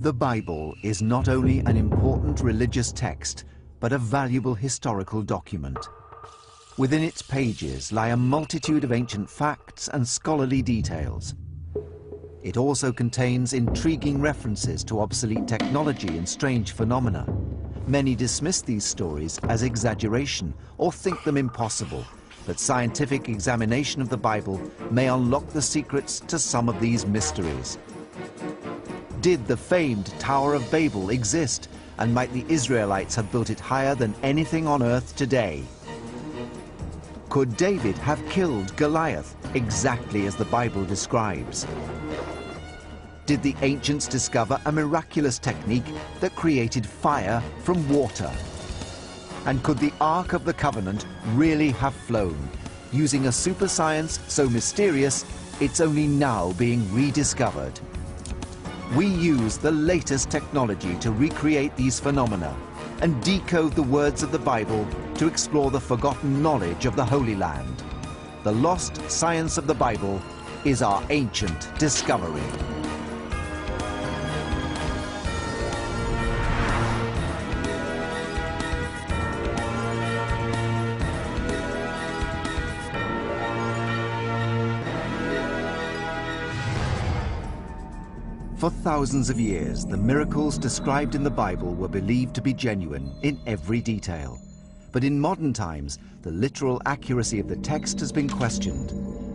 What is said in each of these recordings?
The Bible is not only an important religious text, but a valuable historical document. Within its pages lie a multitude of ancient facts and scholarly details. It also contains intriguing references to obsolete technology and strange phenomena. Many dismiss these stories as exaggeration or think them impossible, but scientific examination of the Bible may unlock the secrets to some of these mysteries. Did the famed Tower of Babel exist, and might the Israelites have built it higher than anything on earth today? Could David have killed Goliath exactly as the Bible describes? Did the ancients discover a miraculous technique that created fire from water? And could the Ark of the Covenant really have flown, using a super science so mysterious it's only now being rediscovered? We use the latest technology to recreate these phenomena and decode the words of the Bible to explore the forgotten knowledge of the Holy Land. The lost science of the Bible is our ancient discovery. For thousands of years, the miracles described in the Bible were believed to be genuine in every detail. But in modern times, the literal accuracy of the text has been questioned.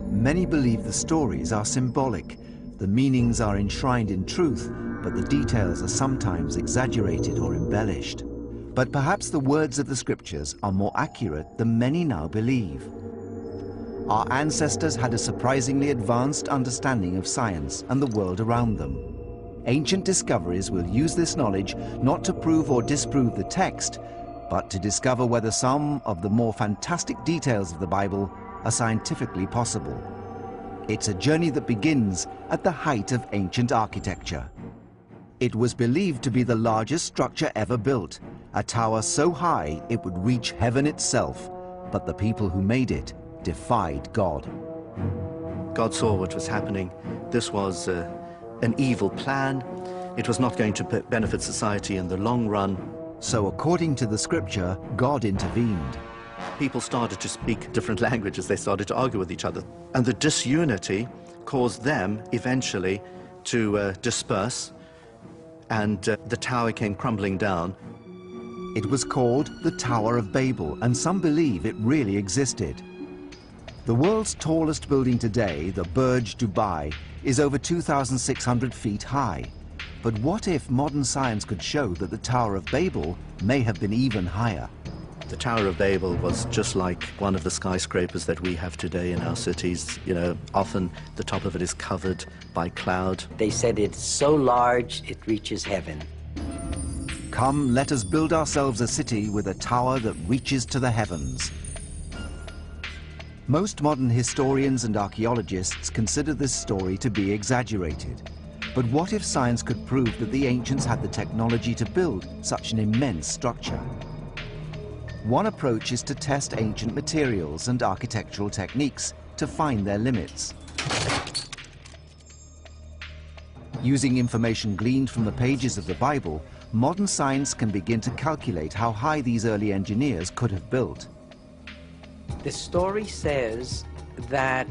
Many believe the stories are symbolic. The meanings are enshrined in truth, but the details are sometimes exaggerated or embellished. But perhaps the words of the scriptures are more accurate than many now believe. Our ancestors had a surprisingly advanced understanding of science and the world around them. Ancient discoveries will use this knowledge not to prove or disprove the text, but to discover whether some of the more fantastic details of the Bible are scientifically possible. It's a journey that begins at the height of ancient architecture. It was believed to be the largest structure ever built, a tower so high it would reach heaven itself, but the people who made it defied God. God saw what was happening. This was an evil plan. It was not going to benefit society in the long run. So according to the scripture, God intervened. People started to speak different languages. They started to argue with each other. And the disunity caused them eventually to disperse, and the tower came crumbling down. It was called the Tower of Babel, and some believe it really existed. The world's tallest building today, the Burj Dubai, is over 2,600 feet high. But what if modern science could show that the Tower of Babel may have been even higher? The Tower of Babel was just like one of the skyscrapers that we have today in our cities. You know, often the top of it is covered by cloud. They said it's so large it reaches heaven. Come, let us build ourselves a city with a tower that reaches to the heavens. Most modern historians and archaeologists consider this story to be exaggerated. But what if science could prove that the ancients had the technology to build such an immense structure? One approach is to test ancient materials and architectural techniques to find their limits. Using information gleaned from the pages of the Bible, modern science can begin to calculate how high these early engineers could have built. The story says that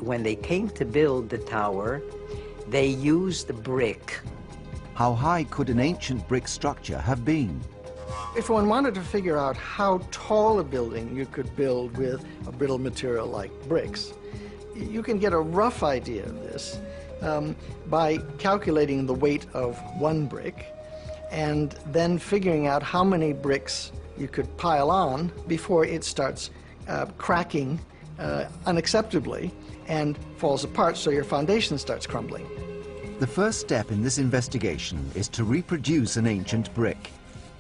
when they came to build the tower, they used brick. How high could an ancient brick structure have been? If one wanted to figure out how tall a building you could build with a brittle material like bricks, you can get a rough idea of this by calculating the weight of one brick and then figuring out how many bricks you could pile on before it starts cracking unacceptably and falls apart, so your foundation starts crumbling. The first step in this investigation is to reproduce an ancient brick.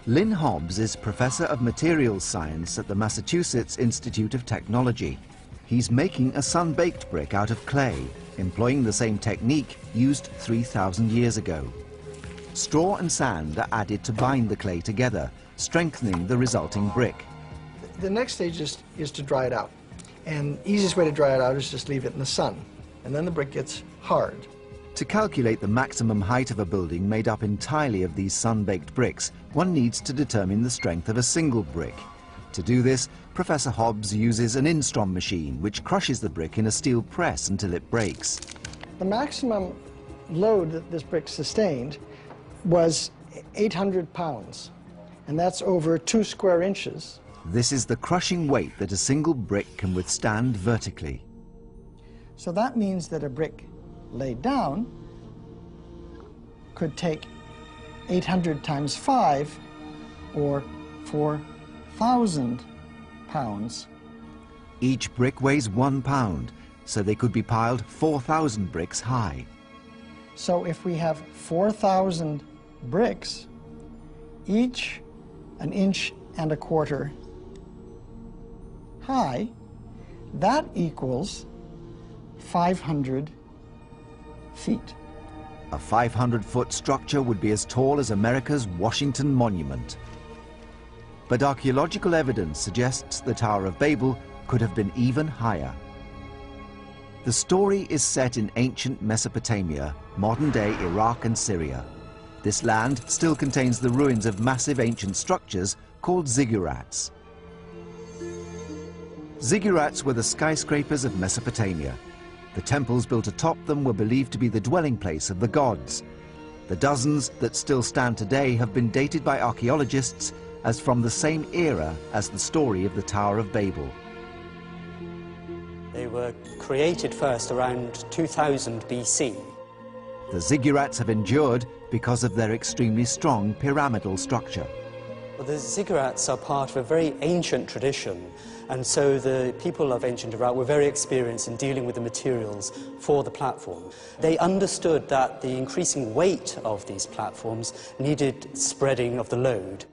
Lynn Hobbs is Professor of Materials Science at the Massachusetts Institute of Technology. He's making a sun-baked brick out of clay, employing the same technique used 3,000 years ago. Straw and sand are added to bind the clay together, strengthening the resulting brick. The next stage is to dry it out. And the easiest way to dry it out is just leave it in the sun. And then the brick gets hard. To calculate the maximum height of a building made up entirely of these sun-baked bricks, one needs to determine the strength of a single brick. To do this, Professor Hobbs uses an Instrom machine, which crushes the brick in a steel press until it breaks. The maximum load that this brick sustained was 800 pounds, and that's over 2 square inches. This is the crushing weight that a single brick can withstand vertically. So that means that a brick laid down could take 800 times 5, or 4,000 pounds. Each brick weighs 1 pound, so they could be piled 4,000 bricks high. So if we have 4,000 bricks, each 1.25 inches high, that equals 500 feet. A 500-foot structure would be as tall as America's Washington Monument. But archaeological evidence suggests the Tower of Babel could have been even higher. The story is set in ancient Mesopotamia, modern-day Iraq and Syria. This land still contains the ruins of massive ancient structures called ziggurats. Ziggurats were the skyscrapers of Mesopotamia. The temples built atop them were believed to be the dwelling place of the gods. The dozens that still stand today have been dated by archaeologists as from the same era as the story of the Tower of Babel. They were created first around 2000 BC. The ziggurats have endured because of their extremely strong pyramidal structure. Well, the ziggurats are part of a very ancient tradition, and so the people of ancient Iraq were very experienced in dealing with the materials for the platform. They understood that the increasing weight of these platforms needed spreading of the load.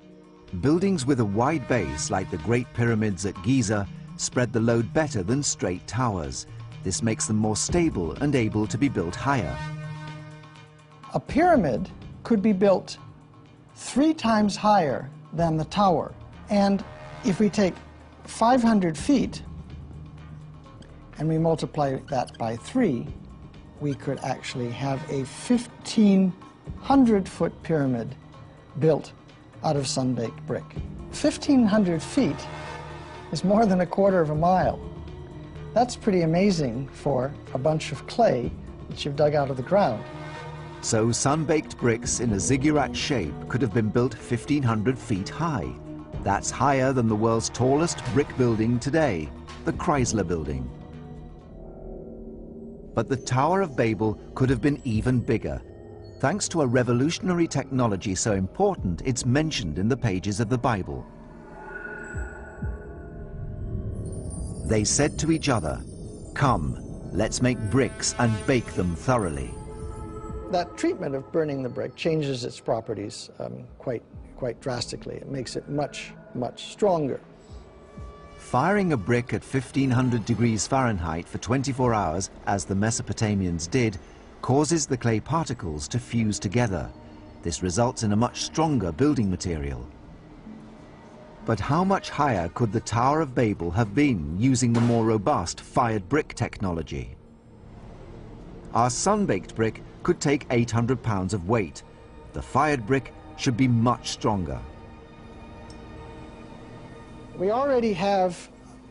Buildings with a wide base, like the Great Pyramids at Giza, spread the load better than straight towers. This makes them more stable and able to be built higher. A pyramid could be built 3 times higher than the tower. And if we take 500 feet and we multiply that by 3, we could actually have a 1,500-foot pyramid built out of sun-baked brick. 1,500 feet is more than 1/4 mile. That's pretty amazing for a bunch of clay that you've dug out of the ground. So sun-baked bricks in a ziggurat shape could have been built 1,500 feet high. That's higher than the world's tallest brick building today, the Chrysler Building. But the Tower of Babel could have been even bigger, thanks to a revolutionary technology so important it's mentioned in the pages of the Bible. They said to each other, "Come, let's make bricks and bake them thoroughly." That treatment of burning the brick changes its properties quite drastically. It makes it much stronger. Firing a brick at 1,500 degrees Fahrenheit for 24 hours, as the Mesopotamians did, causes the clay particles to fuse together. This results in a much stronger building material. But how much higher could the Tower of Babel have been using the more robust fired brick technology? Our sun-baked brick could take 800 pounds of weight. The fired brick should be much stronger. We already have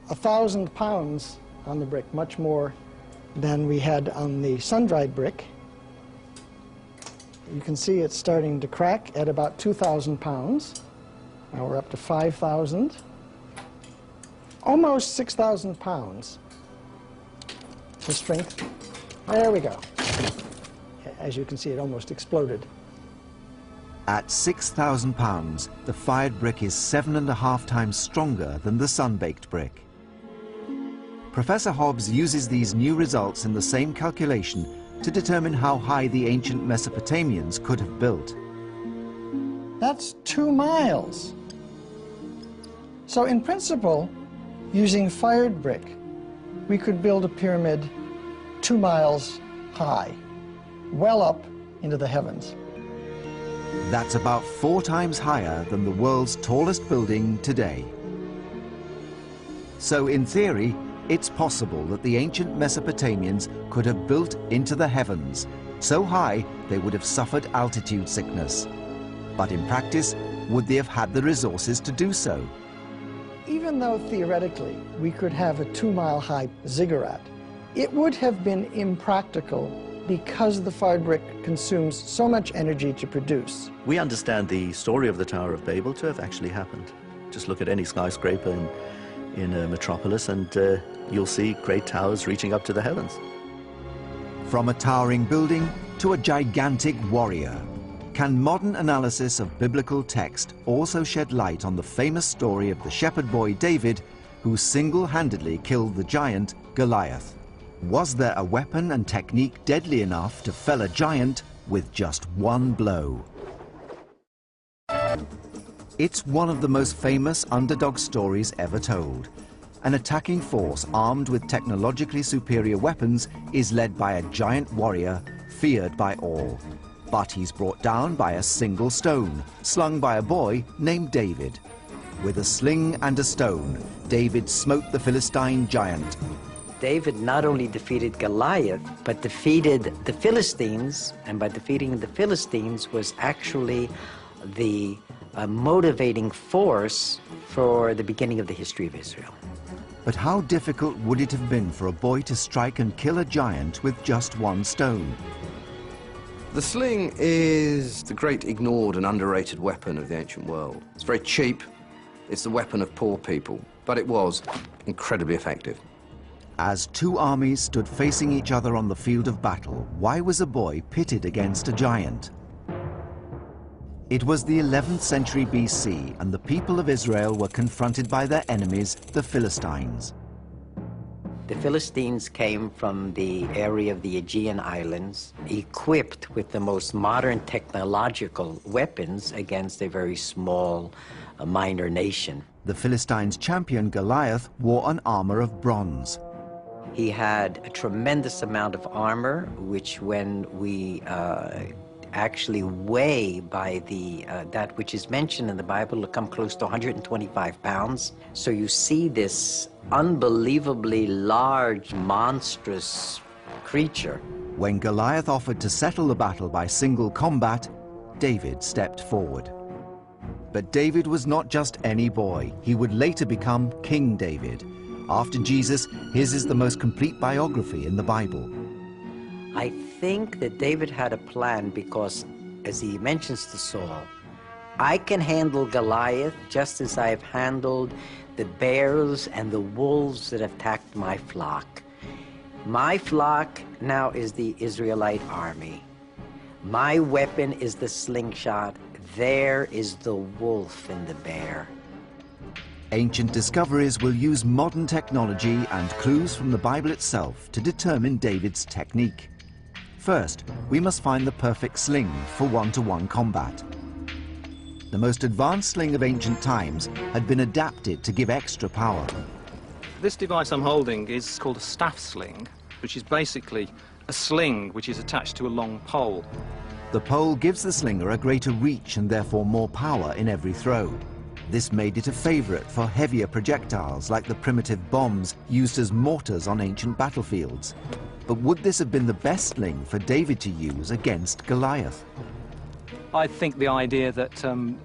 1,000 pounds on the brick, much more than we had on the sun-dried brick. You can see it's starting to crack at about 2,000 pounds. Now we're up to 5,000. Almost 6,000 pounds for strength. There we go. As you can see, it almost exploded. At 6,000 pounds, the fired brick is 7.5 times stronger than the sun-baked brick. Professor Hobbs uses these new results in the same calculation to determine how high the ancient Mesopotamians could have built. That's 2 miles. So in principle, using fired brick, we could build a pyramid 2 miles high, well up into the heavens. That's about 4 times higher than the world's tallest building today. So in theory, it's possible that the ancient Mesopotamians could have built into the heavens, So high, they would have suffered altitude sickness. But in practice, would they have had the resources to do so? Even though theoretically we could have a 2-mile-high ziggurat, it would have been impractical because the fired brick consumes so much energy to produce. We understand the story of the Tower of Babel to have actually happened. Just look at any skyscraper in a metropolis and you'll see great towers reaching up to the heavens. From a towering building to a gigantic warrior, can modern analysis of biblical text also shed light on the famous story of the shepherd boy David, who single-handedly killed the giant Goliath? Was there a weapon and technique deadly enough to fell a giant with just one blow? It's one of the most famous underdog stories ever told. An attacking force armed with technologically superior weapons is led by a giant warrior feared by all. But he's brought down by a single stone, slung by a boy named David. With a sling and a stone, David smote the Philistine giant. David not only defeated Goliath, but defeated the Philistines, and by defeating the Philistines was actually the motivating force for the beginning of the history of Israel. But how difficult would it have been for a boy to strike and kill a giant with just one stone? The sling is the great ignored and underrated weapon of the ancient world. It's very cheap, it's the weapon of poor people, but it was incredibly effective. As two armies stood facing each other on the field of battle, why was a boy pitted against a giant? It was the 11th century BC, and the people of Israel were confronted by their enemies, the Philistines. The Philistines came from the area of the Aegean Islands, equipped with the most modern technological weapons against a very small, minor nation. The Philistines' champion Goliath wore an armor of bronze. He had a tremendous amount of armor, which when we actually weigh by that which is mentioned in the Bible, will come close to 125 pounds. So you see this unbelievably large, monstrous creature. When Goliath offered to settle the battle by single combat, David stepped forward. But David was not just any boy. He would later become King David. After Jesus, his is the most complete biography in the Bible. I think that David had a plan because, as he mentions to Saul, I can handle Goliath just as I have handled the bears and the wolves that attacked my flock. My flock now is the Israelite army. My weapon is the slingshot. There is the wolf and the bear. Ancient discoveries will use modern technology and clues from the Bible itself to determine David's technique. First, we must find the perfect sling for one-to-one combat. The most advanced sling of ancient times had been adapted to give extra power. This device I'm holding is called a staff sling, which is basically a sling which is attached to a long pole. The pole gives the slinger a greater reach and therefore more power in every throw. This made it a favorite for heavier projectiles like the primitive bombs used as mortars on ancient battlefields. But would this have been the best sling for David to use against Goliath? I think the idea that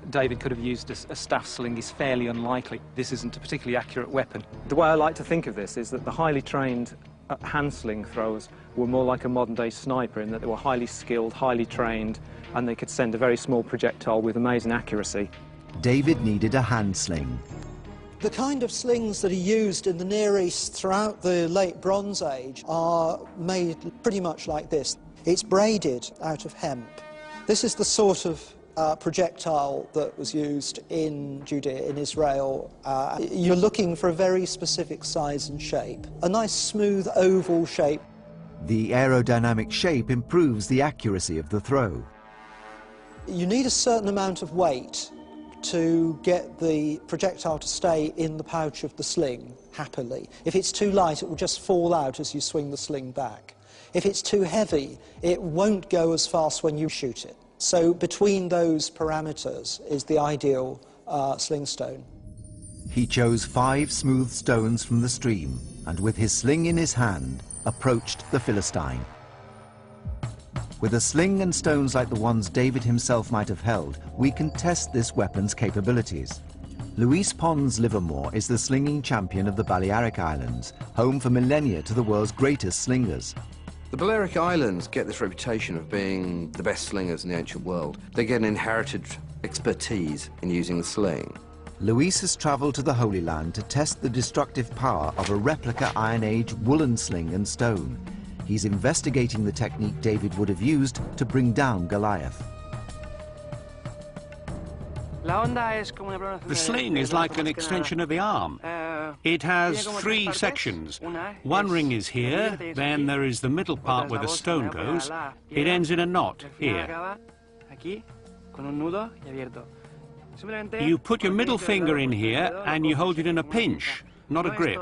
David could have used a staff sling is fairly unlikely. This isn't a particularly accurate weapon. The way I like to think of this is that the highly trained hand sling throwers were more like a modern-day sniper in that they were highly skilled, highly trained, and they could send a very small projectile with amazing accuracy. David needed a hand sling. The kind of slings that are used in the Near East throughout the late Bronze Age are made pretty much like this. It's braided out of hemp. This is the sort of projectile that was used in Judea, in Israel. You're looking for a very specific size and shape, a nice smooth oval shape. The aerodynamic shape improves the accuracy of the throw. You need a certain amount of weight to get the projectile to stay in the pouch of the sling happily. If it's too light, it will just fall out as you swing the sling back. If it's too heavy, it won't go as fast when you shoot it. So between those parameters is the ideal sling stone. He chose 5 smooth stones from the stream, and with his sling in his hand, approached the Philistine. With a sling and stones like the ones David himself might have held, we can test this weapon's capabilities. Luis Pons Livermore is the slinging champion of the Balearic Islands, home for millennia to the world's greatest slingers. The Balearic Islands get this reputation of being the best slingers in the ancient world. They get an inherited expertise in using the sling. Luis has travelled to the Holy Land to test the destructive power of a replica Iron Age woolen sling and stone. He's investigating the technique David would have used to bring down Goliath. The sling is like an extension of the arm. It has three sections. One ring is here, then there is the middle part where the stone goes. It ends in a knot here. You put your middle finger in here and you hold it in a pinch, not a grip.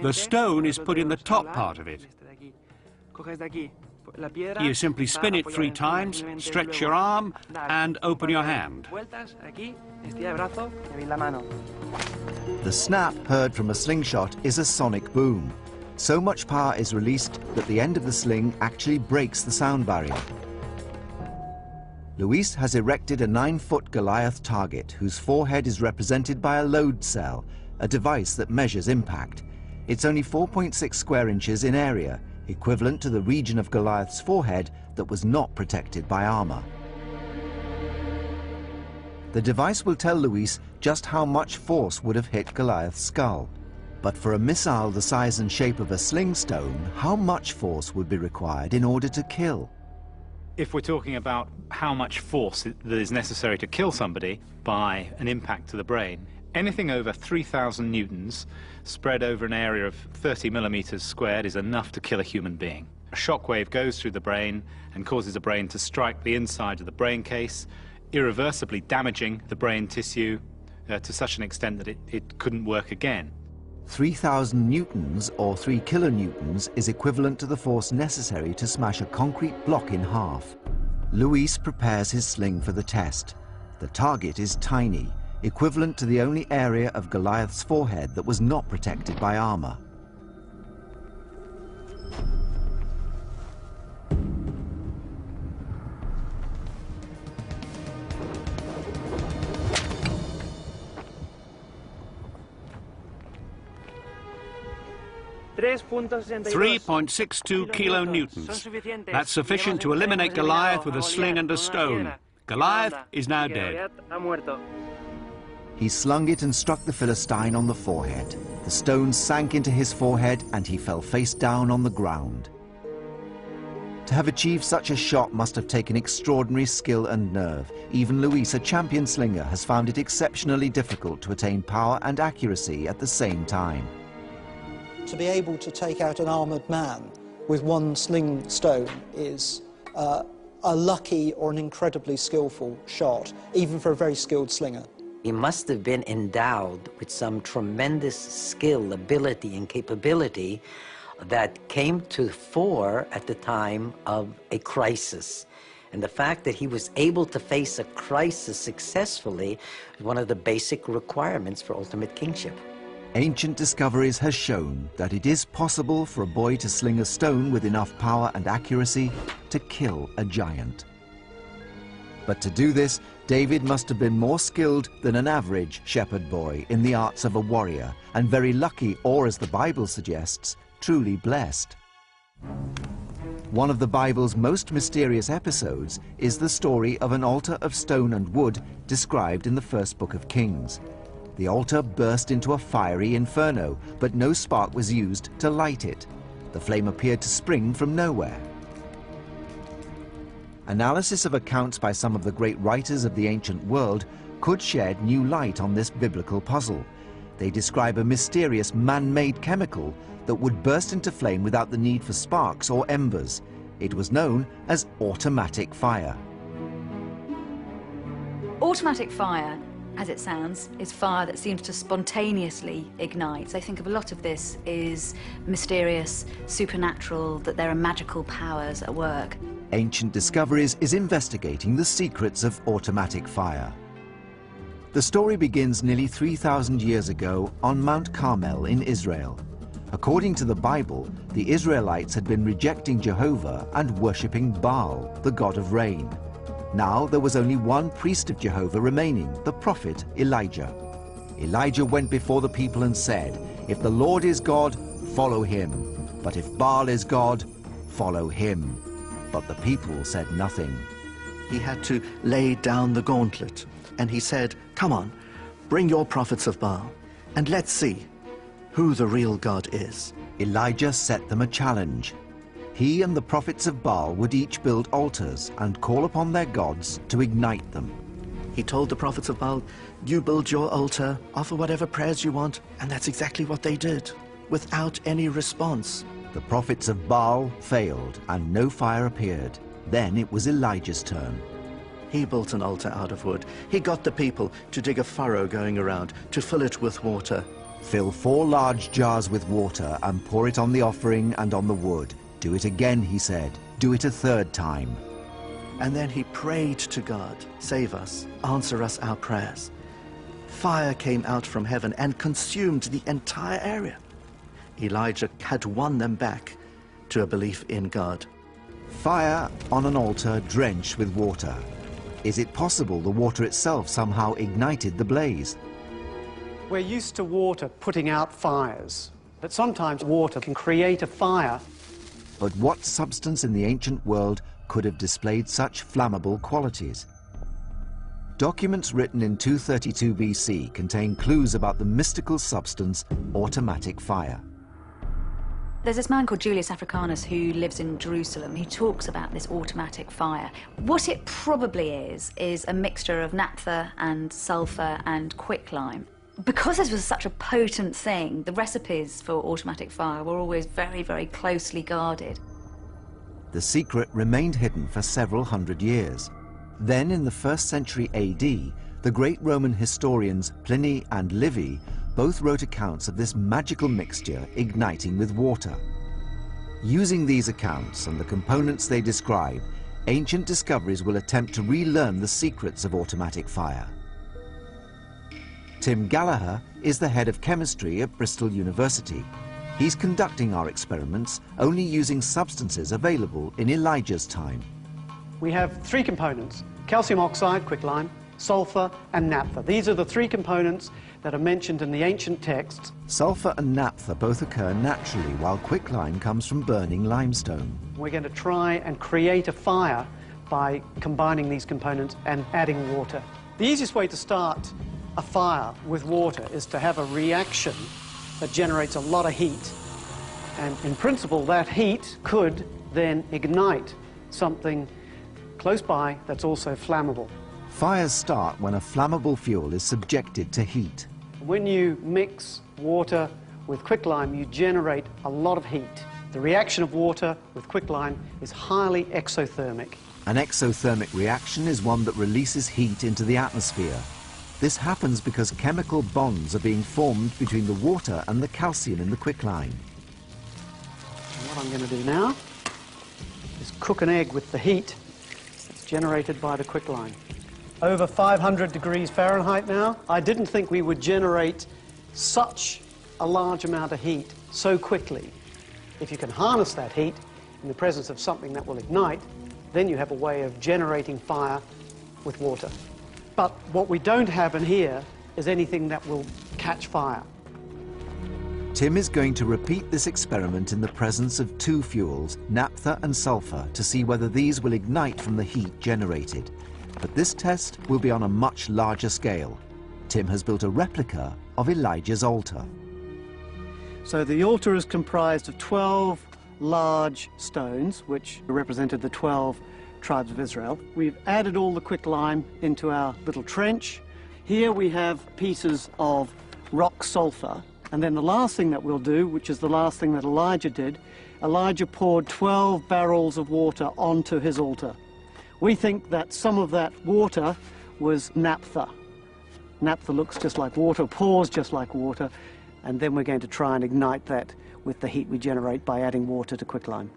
The stone is put in the top part of it. You simply spin it 3 times, stretch your arm, and open your hand. The snap heard from a slingshot is a sonic boom. So much power is released that the end of the sling actually breaks the sound barrier. Luis has erected a 9-foot Goliath target whose forehead is represented by a load cell, a device that measures impact. It's only 4.6 square inches in area, equivalent to the region of Goliath's forehead that was not protected by armor. The device will tell Luis just how much force would have hit Goliath's skull. But for a missile the size and shape of a sling stone, how much force would be required in order to kill? If we're talking about how much force that is necessary to kill somebody by an impact to the brain, anything over 3,000 newtons spread over an area of 30 millimeters squared is enough to kill a human being. A shockwave goes through the brain and causes the brain to strike the inside of the brain case, irreversibly damaging the brain tissue to such an extent that it couldn't work again. 3,000 newtons or 3 kilonewtons is equivalent to the force necessary to smash a concrete block in half. Luis prepares his sling for the test. The target is tiny, equivalent to the only area of Goliath's forehead that was not protected by armor. .62 kilonewtons. That's sufficient to eliminate Goliath with a sling and a stone. Goliath is now dead. He slung it and struck the Philistine on the forehead. The stone sank into his forehead and he fell face down on the ground. To have achieved such a shot must have taken extraordinary skill and nerve. Even Luis, a champion slinger, has found it exceptionally difficult to attain power and accuracy at the same time. To be able to take out an armoured man with one sling stone is a lucky or an incredibly skillful shot, even for a very skilled slinger. He must have been endowed with some tremendous skill, ability, and capability that came to the fore at the time of a crisis. And the fact that he was able to face a crisis successfully is one of the basic requirements for ultimate kingship. Ancient discoveries has shown that it is possible for a boy to sling a stone with enough power and accuracy to kill a giant. But to do this, David must have been more skilled than an average shepherd boy in the arts of a warrior, and very lucky, or as the Bible suggests, truly blessed. One of the Bible's most mysterious episodes is the story of an altar of stone and wood described in the first book of Kings. The altar burst into a fiery inferno, but no spark was used to light it. The flame appeared to spring from nowhere. Analysis of accounts by some of the great writers of the ancient world could shed new light on this biblical puzzle. They describe a mysterious man-made chemical that would burst into flame without the need for sparks or embers. It was known as automatic fire. Automatic fire, as it sounds, is fire that seems to spontaneously ignite. I think of a lot of this is mysterious, supernatural, that there are magical powers at work. Ancient Discoveries is investigating the secrets of automatic fire. The story begins nearly 3,000 years ago on Mount Carmel in Israel. According to the Bible, the Israelites had been rejecting Jehovah and worshipping Baal, the god of rain. Now there was only one priest of Jehovah remaining, the prophet Elijah. Elijah went before the people and said, "If the Lord is God, follow him. But if Baal is God, follow him." But the people said nothing. He had to lay down the gauntlet, and he said, "Come on, bring your prophets of Baal, and let's see who the real God is." Elijah set them a challenge. He and the prophets of Baal would each build altars and call upon their gods to ignite them. He told the prophets of Baal, "You build your altar, offer whatever prayers you want," and that's exactly what they did, without any response. The prophets of Baal failed, and no fire appeared. Then it was Elijah's turn. He built an altar out of wood. He got the people to dig a furrow going around, to fill it with water. Fill 4 large jars with water and pour it on the offering and on the wood. Do it again, he said. Do it a 3rd time. And then he prayed to God, "Save us, answer us our prayers." Fire came out from heaven and consumed the entire area. Elijah had won them back to a belief in God. Fire on an altar drenched with water. Is it possible the water itself somehow ignited the blaze? We're used to water putting out fires, but sometimes water can create a fire. But what substance in the ancient world could have displayed such flammable qualities? Documents written in 232 BC contain clues about the mystical substance automatic fire. There's this man called Julius Africanus who lives in Jerusalem who talks about this automatic fire. What it probably is a mixture of naphtha and sulfur and quicklime. Because this was such a potent thing, the recipes for automatic fire were always very, very closely guarded. The secret remained hidden for several hundred years. Then, in the 1st century AD, the great Roman historians Pliny and Livy both wrote accounts of this magical mixture igniting with water. Using these accounts and the components they describe, ancient discoveries will attempt to relearn the secrets of automatic fire. Tim Gallagher is the head of chemistry at Bristol University. He's conducting our experiments only using substances available in Elijah's time. We have 3 components: calcium oxide, quicklime, sulfur and naphtha. These are the 3 components that are mentioned in the ancient texts. Sulfur and naphtha both occur naturally, while quicklime comes from burning limestone. We're going to try and create a fire by combining these components and adding water. The easiest way to start a fire with water is to have a reaction that generates a lot of heat. And in principle, that heat could then ignite something close by that's also flammable. Fires start when a flammable fuel is subjected to heat. When you mix water with quicklime, you generate a lot of heat. The reaction of water with quicklime is highly exothermic. An exothermic reaction is one that releases heat into the atmosphere. This happens because chemical bonds are being formed between the water and the calcium in the quicklime. And what I'm going to do now is cook an egg with the heat that's generated by the quicklime. Over 500 degrees Fahrenheit now. I didn't think we would generate such a large amount of heat so quickly. If you can harness that heat in the presence of something that will ignite, then you have a way of generating fire with water. But what we don't have in here is anything that will catch fire. Tim is going to repeat this experiment in the presence of 2 fuels, naphtha and sulfur, to see whether these will ignite from the heat generated. But this test will be on a much larger scale. Tim has built a replica of Elijah's altar. So the altar is comprised of 12 large stones, which represented the 12 tribes of Israel. We've added all the quicklime into our little trench. Here we have pieces of rock sulfur. And then the last thing that we'll do, which is the last thing that Elijah did, Elijah poured 12 barrels of water onto his altar. We think that some of that water was naphtha. Naphtha looks just like water, pours just like water, and then we're going to try and ignite that with the heat we generate by adding water to quicklime.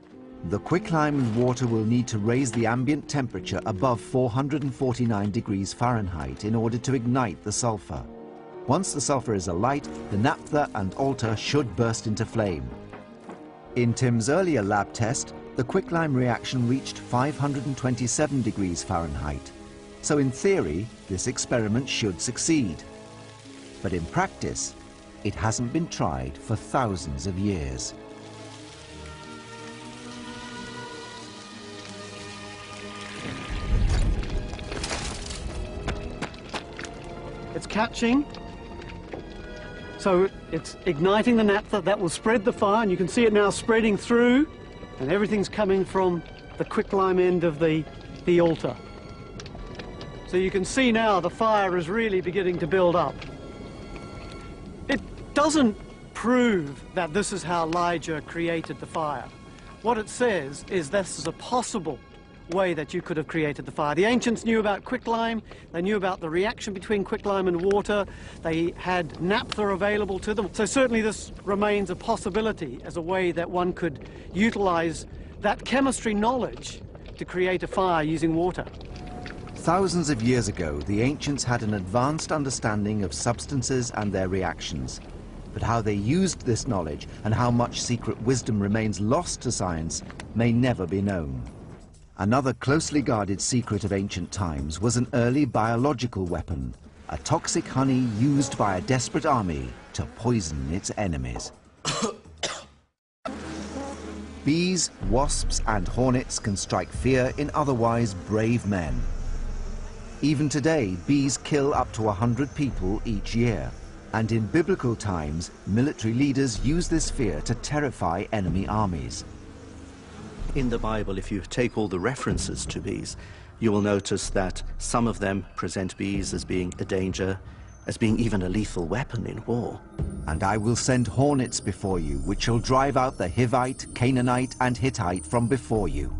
The quicklime and water will need to raise the ambient temperature above 449 degrees Fahrenheit in order to ignite the sulfur. Once the sulfur is alight, the naphtha and altar should burst into flame. In Tim's earlier lab test, the quicklime reaction reached 527 degrees Fahrenheit. So in theory, this experiment should succeed. But in practice, it hasn't been tried for thousands of years. It's catching, so it's igniting the naphtha. That will spread the fire, and you can see it now spreading through, and everything's coming from the quicklime end of the altar. So you can see now the fire is really beginning to build up. It doesn't prove that this is how Elijah created the fire. What it says is this is a possible way that you could have created the fire. The ancients knew about quicklime, they knew about the reaction between quicklime and water, they had naphtha available to them. So certainly this remains a possibility as a way that one could utilize that chemistry knowledge to create a fire using water. Thousands of years ago, the ancients had an advanced understanding of substances and their reactions. But how they used this knowledge and how much secret wisdom remains lost to science may never be known. Another closely guarded secret of ancient times was an early biological weapon, a toxic honey used by a desperate army to poison its enemies. Bees, wasps, and hornets can strike fear in otherwise brave men. Even today, bees kill up to 100 people each year. And in biblical times, military leaders use this fear to terrify enemy armies. In the Bible, if you take all the references to bees, you will notice that some of them present bees as being a danger, as being even a lethal weapon in war. And I will send hornets before you, which shall drive out the Hivite, Canaanite, and Hittite from before you.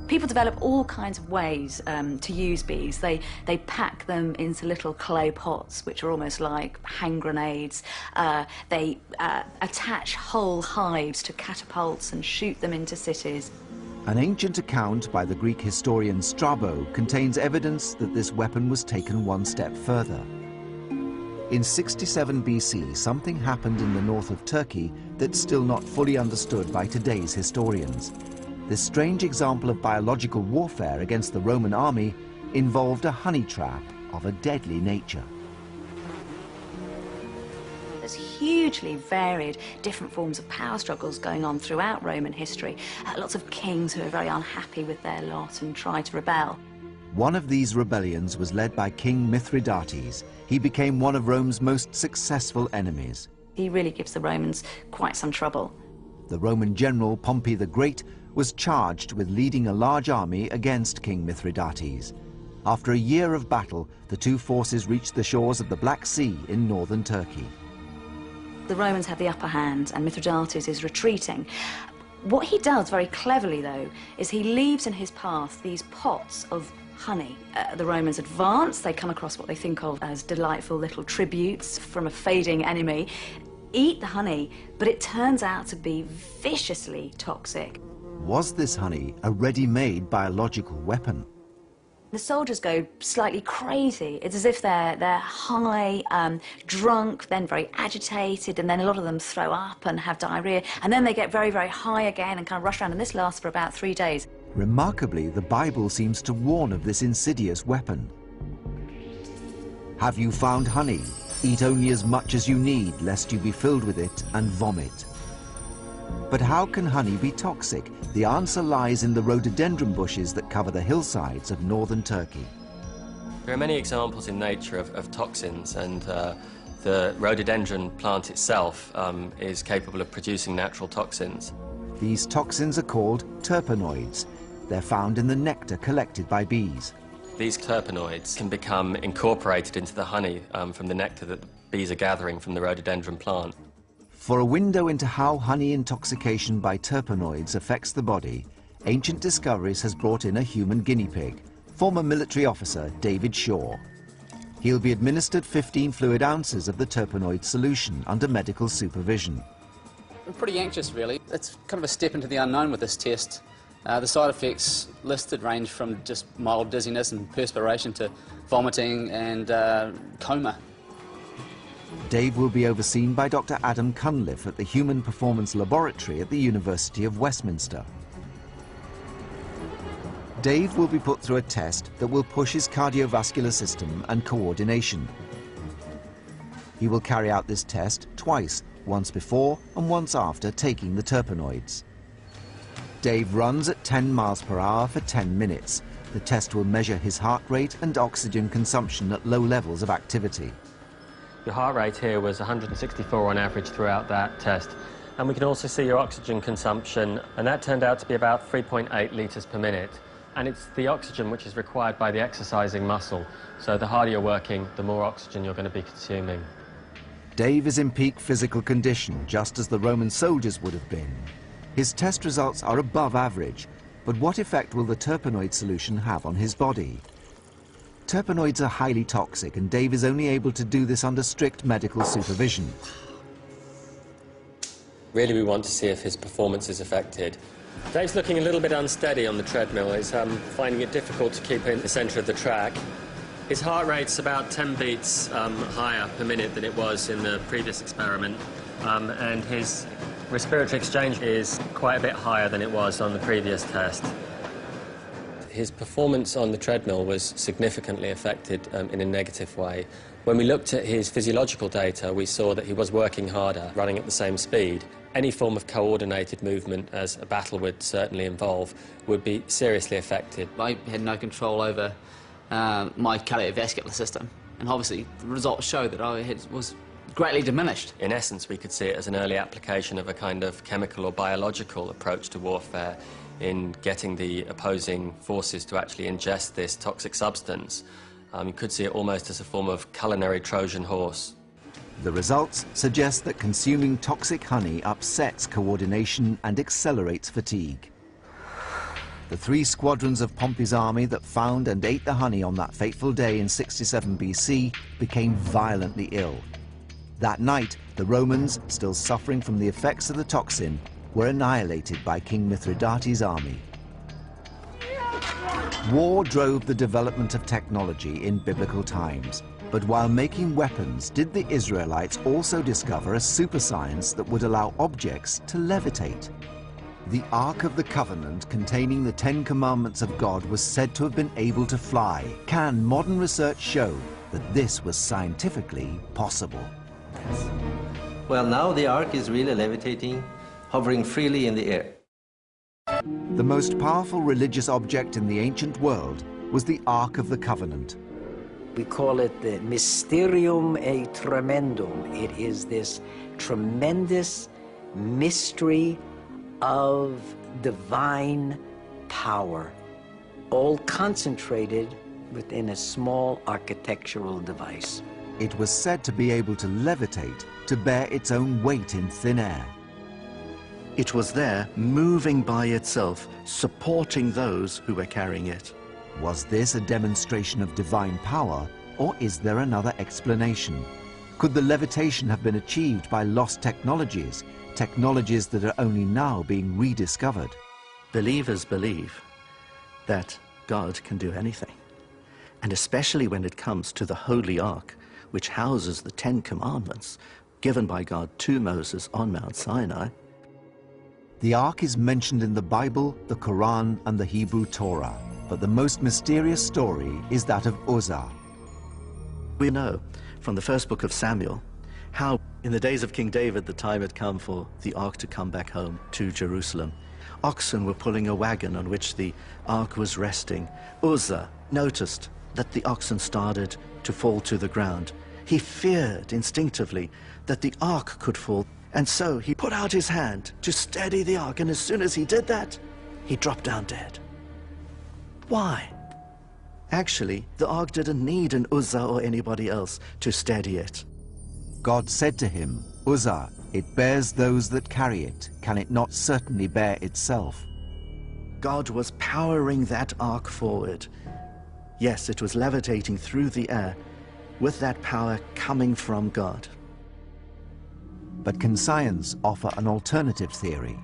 People develop all kinds of ways to use bees. They pack them into little clay pots, which are almost like hand grenades. They attach whole hives to catapults and shoot them into cities. An ancient account by the Greek historian Strabo contains evidence that this weapon was taken one step further. In 67 BC, something happened in the north of Turkey that's still not fully understood by today's historians. This strange example of biological warfare against the Roman army involved a honey trap of a deadly nature. There's hugely varied different forms of power struggles going on throughout Roman history. Lots of kings who are very unhappy with their lot and try to rebel. One of these rebellions was led by King Mithridates. He became one of Rome's most successful enemies. He really gives the Romans quite some trouble. The Roman general Pompey the Great was charged with leading a large army against King Mithridates. After a year of battle, the two forces reached the shores of the Black Sea in northern Turkey. The Romans have the upper hand and Mithridates is retreating. What he does very cleverly, though, is he leaves in his path these pots of honey. The Romans advance, they come across what they think of as delightful little tributes from a fading enemy, eat the honey, but it turns out to be viciously toxic. Was this honey a ready-made biological weapon? The soldiers go slightly crazy. It's as if they're high, drunk, then very agitated, and then a lot of them throw up and have diarrhea, and then they get very, very high again and kind of rush around, and this lasts for about 3 days. Remarkably, the Bible seems to warn of this insidious weapon. Have you found honey? Eat only as much as you need, lest you be filled with it and vomit. But how can honey be toxic? The answer lies in the rhododendron bushes that cover the hillsides of northern Turkey. There are many examples in nature of toxins, and the rhododendron plant itself is capable of producing natural toxins. These toxins are called terpenoids. They're found in the nectar collected by bees. These terpenoids can become incorporated into the honey from the nectar that the bees are gathering from the rhododendron plant. For a window into how honey intoxication by terpenoids affects the body, Ancient Discoveries has brought in a human guinea pig, former military officer David Shaw. He'll be administered 15 fluid ounces of the terpenoid solution under medical supervision. I'm pretty anxious, really. It's kind of a step into the unknown with this test. The side effects listed range from just mild dizziness and perspiration to vomiting and coma. Dave will be overseen by Dr. Adam Cunliffe at the Human Performance Laboratory at the University of Westminster. Dave will be put through a test that will push his cardiovascular system and coordination. He will carry out this test twice, once before and once after taking the terpenoids. Dave runs at 10 miles per hour for 10 minutes. The test will measure his heart rate and oxygen consumption at low levels of activity. Your heart rate here was 164 on average throughout that test. And we can also see your oxygen consumption, and that turned out to be about 3.8 litres per minute. And it's the oxygen which is required by the exercising muscle. So the harder you're working, the more oxygen you're going to be consuming. Dave is in peak physical condition, just as the Roman soldiers would have been. His test results are above average, but what effect will the terpenoid solution have on his body? Terpenoids are highly toxic, and Dave is only able to do this under strict medical supervision. Really, we want to see if his performance is affected. Dave's looking a little bit unsteady on the treadmill. He's finding it difficult to keep in the centre of the track. His heart rate's about 10 beats higher per minute than it was in the previous experiment, and his respiratory exchange is quite a bit higher than it was on the previous test. His performance on the treadmill was significantly affected in a negative way. When we looked at his physiological data, we saw that he was working harder, running at the same speed. Any form of coordinated movement, as a battle would certainly involve, would be seriously affected. I had no control over my cardiovascular system, and obviously the results show that I was greatly diminished. In essence, we could see it as an early application of a kind of chemical or biological approach to warfare in getting the opposing forces to actually ingest this toxic substance. You could see it almost as a form of culinary Trojan horse. The results suggest that consuming toxic honey upsets coordination and accelerates fatigue. The 3 squadrons of Pompey's army that found and ate the honey on that fateful day in 67 BC became violently ill. That night, the Romans, still suffering from the effects of the toxin, were annihilated by King Mithridates' army. War drove the development of technology in biblical times. But while making weapons, did the Israelites also discover a super science that would allow objects to levitate? The Ark of the Covenant, containing the 10 Commandments of God, was said to have been able to fly. Can modern research show that this was scientifically possible? Well, now the Ark is really levitating, hovering freely in the air. The most powerful religious object in the ancient world was the Ark of the Covenant. We call it the Mysterium e Tremendum. It is this tremendous mystery of divine power, all concentrated within a small architectural device. It was said to be able to levitate, to bear its own weight in thin air. It was there, moving by itself, supporting those who were carrying it. Was this a demonstration of divine power, or is there another explanation? Could the levitation have been achieved by lost technologies, technologies that are only now being rediscovered? Believers believe that God can do anything, and especially when it comes to the Holy Ark, which houses the 10 Commandments given by God to Moses on Mount Sinai. The Ark is mentioned in the Bible, the Quran, and the Hebrew Torah. But the most mysterious story is that of Uzzah. We know from the first book of Samuel how in the days of King David the time had come for the Ark to come back home to Jerusalem. Oxen were pulling a wagon on which the Ark was resting. Uzzah noticed that the oxen started to fall to the ground. He feared instinctively that the Ark could fall, and so he put out his hand to steady the Ark, and as soon as he did that, he dropped down dead. Why? Actually, the Ark didn't need an Uzzah or anybody else to steady it. God said to him, Uzzah, it bears those that carry it. Can it not certainly bear itself? God was powering that Ark forward. Yes, it was levitating through the air with that power coming from God. But can science offer an alternative theory?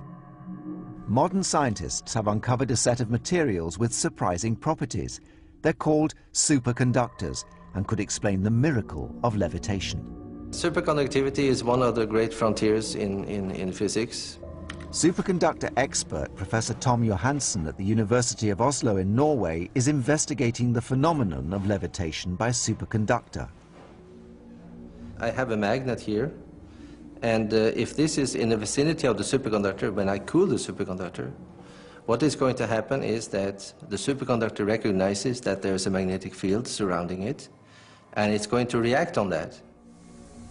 Modern scientists have uncovered a set of materials with surprising properties. They're called superconductors and could explain the miracle of levitation. Superconductivity is one of the great frontiers in physics. Superconductor expert Professor Tom Johansen at the University of Oslo in Norway is investigating the phenomenon of levitation by superconductor. I have a magnet here, and if this is in the vicinity of the superconductor, when I cool the superconductor, what is going to happen is that the superconductor recognizes that there's a magnetic field surrounding it, and it's going to react on that.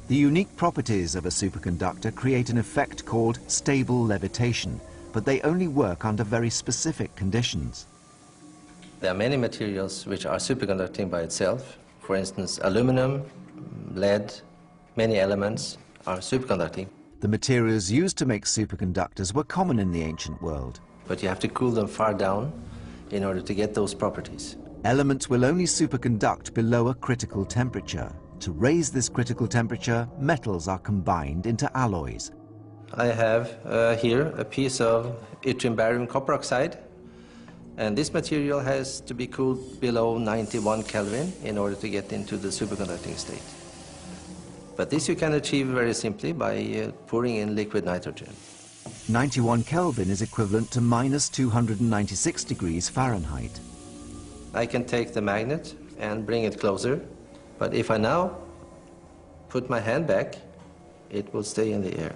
The unique properties of a superconductor create an effect called stable levitation, but they only work under very specific conditions. There are many materials which are superconducting by itself. For instance, aluminum, lead, many elements are superconducting. The materials used to make superconductors were common in the ancient world. But you have to cool them far down in order to get those properties. Elements will only superconduct below a critical temperature. To raise this critical temperature, metals are combined into alloys. I have here a piece of yttrium barium copper oxide, and this material has to be cooled below 91 Kelvin in order to get into the superconducting state. But this you can achieve very simply by pouring in liquid nitrogen. 91 Kelvin is equivalent to minus 296 degrees Fahrenheit. I can take the magnet and bring it closer, but if I now put my hand back, it will stay in the air.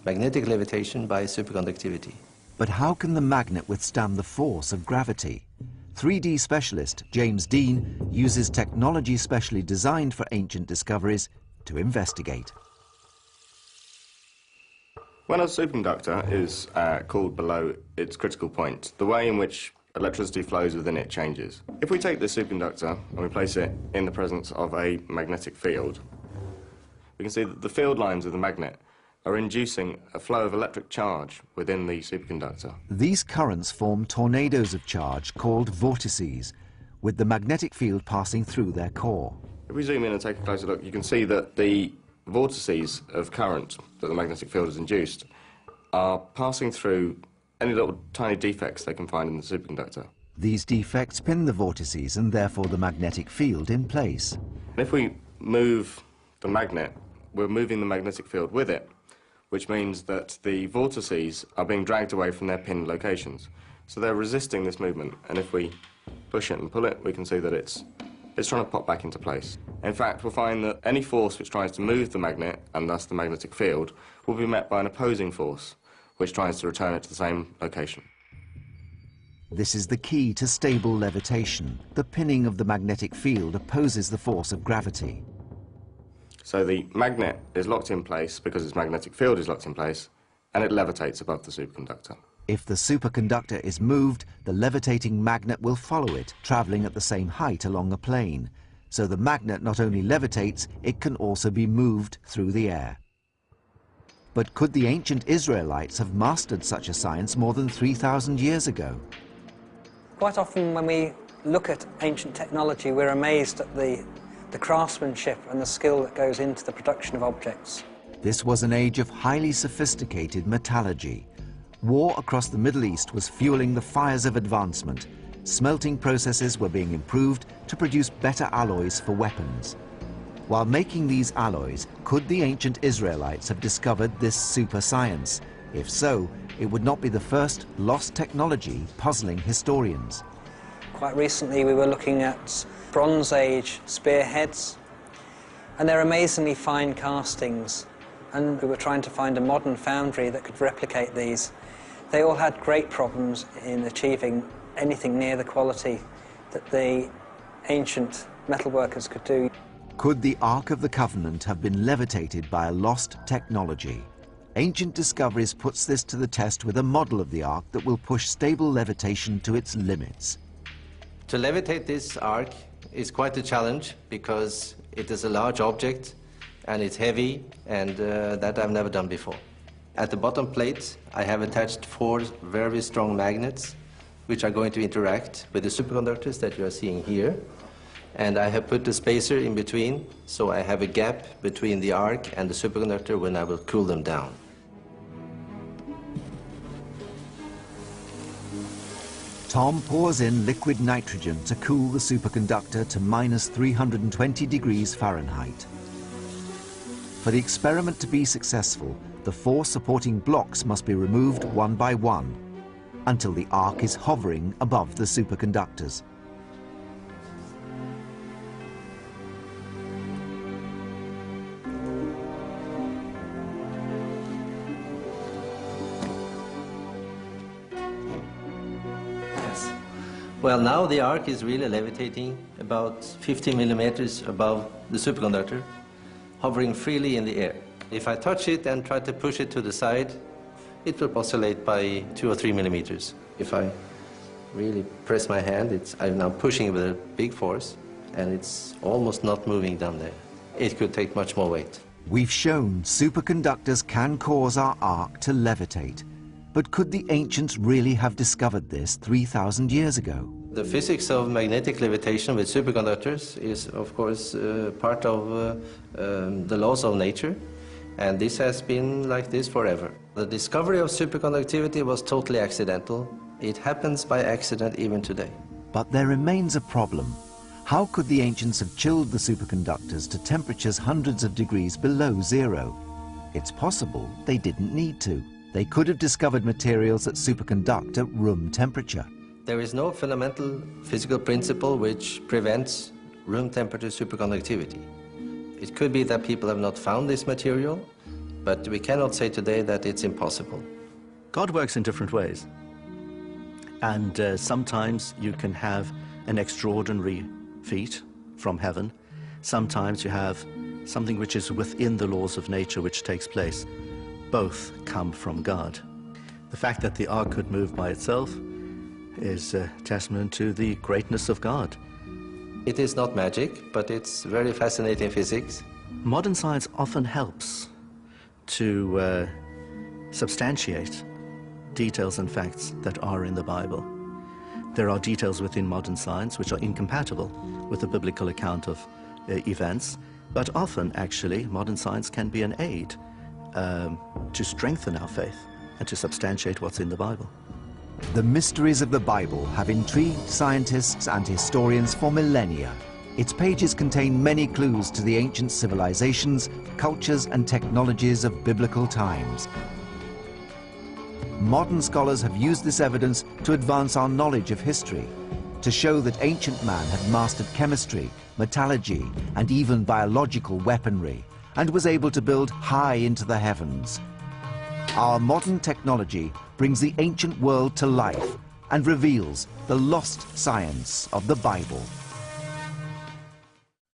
Magnetic levitation by superconductivity. But how can the magnet withstand the force of gravity? 3D specialist James Dean uses technology specially designed for ancient discoveries to investigate. When a superconductor is cooled below its critical point, the way in which electricity flows within it changes. If we take this superconductor and we place it in the presence of a magnetic field, we can see that the field lines of the magnet are inducing a flow of electric charge within the superconductor. These currents form tornadoes of charge called vortices, with the magnetic field passing through their core. If we zoom in and take a closer look, you can see that the vortices of current that the magnetic field has induced are passing through any little tiny defects they can find in the superconductor. These defects pin the vortices and therefore the magnetic field in place. And if we move the magnet, we're moving the magnetic field with it, which means that the vortices are being dragged away from their pinned locations. So they're resisting this movement, and if we push it and pull it, we can see that it's trying to pop back into place. In fact, we'll find that any force which tries to move the magnet, and thus the magnetic field, will be met by an opposing force, which tries to return it to the same location. This is the key to stable levitation. The pinning of the magnetic field opposes the force of gravity. So the magnet is locked in place because its magnetic field is locked in place, and it levitates above the superconductor. If the superconductor is moved, the levitating magnet will follow it, traveling at the same height along a plane. So the magnet not only levitates, it can also be moved through the air. But could the ancient Israelites have mastered such a science more than 3,000 years ago? Quite often when we look at ancient technology, we're amazed at the craftsmanship and the skill that goes into the production of objects. This was an age of highly sophisticated metallurgy. War across the Middle East was fueling the fires of advancement. Smelting processes were being improved to produce better alloys for weapons. While making these alloys, could the ancient Israelites have discovered this super science? If so, it would not be the first lost technology puzzling historians. Quite recently we were looking at Bronze Age spearheads, and they're amazingly fine castings, and we were trying to find a modern foundry that could replicate these. They all had great problems in achieving anything near the quality that the ancient metalworkers could do. Could the Ark of the Covenant have been levitated by a lost technology? Ancient Discoveries puts this to the test with a model of the Ark that will push stable levitation to its limits. To levitate this Ark is quite a challenge because it is a large object and it's heavy, and that I've never done before. At the bottom plate, I have attached 4 very strong magnets which are going to interact with the superconductors that you are seeing here. And I have put the spacer in between, so I have a gap between the Ark and the superconductor when I will cool them down. Tom pours in liquid nitrogen to cool the superconductor to minus 320 degrees Fahrenheit. For the experiment to be successful, the 4 supporting blocks must be removed one by one, until the ark is hovering above the superconductors. Yes. Well, now the ark is really levitating about 50 millimeters above the superconductor, hovering freely in the air. If I touch it and try to push it to the side, it will oscillate by 2 or 3 millimeters. If I really press my hand, I'm now pushing with a big force, and it's almost not moving down there. It could take much more weight. We've shown superconductors can cause our ark to levitate. But could the ancients really have discovered this 3,000 years ago? The physics of magnetic levitation with superconductors is, of course, part of the laws of nature. And this has been like this forever. The discovery of superconductivity was totally accidental. It happens by accident even today. But there remains a problem. How could the ancients have chilled the superconductors to temperatures hundreds of degrees below zero? It's possible they didn't need to. They could have discovered materials that superconduct at room temperature. There is no fundamental physical principle which prevents room temperature superconductivity. It could be that people have not found this material, but we cannot say today that it's impossible. God works in different ways. And sometimes you can have an extraordinary feat from heaven. Sometimes you have something which is within the laws of nature which takes place. Both come from God. The fact that the ark could move by itself is a testament to the greatness of God. It is not magic, but it's very fascinating physics. Modern science often helps to substantiate details and facts that are in the Bible. There are details within modern science which are incompatible with the biblical account of events, but often, actually, modern science can be an aid to strengthen our faith and to substantiate what's in the Bible. The mysteries of the Bible have intrigued scientists and historians for millennia. Its pages contain many clues to the ancient civilizations, cultures, and technologies of biblical times. Modern scholars have used this evidence to advance our knowledge of history, to show that ancient man had mastered chemistry, metallurgy, and even biological weaponry, and was able to build high into the heavens. Our modern technology brings the ancient world to life and reveals the lost science of the Bible.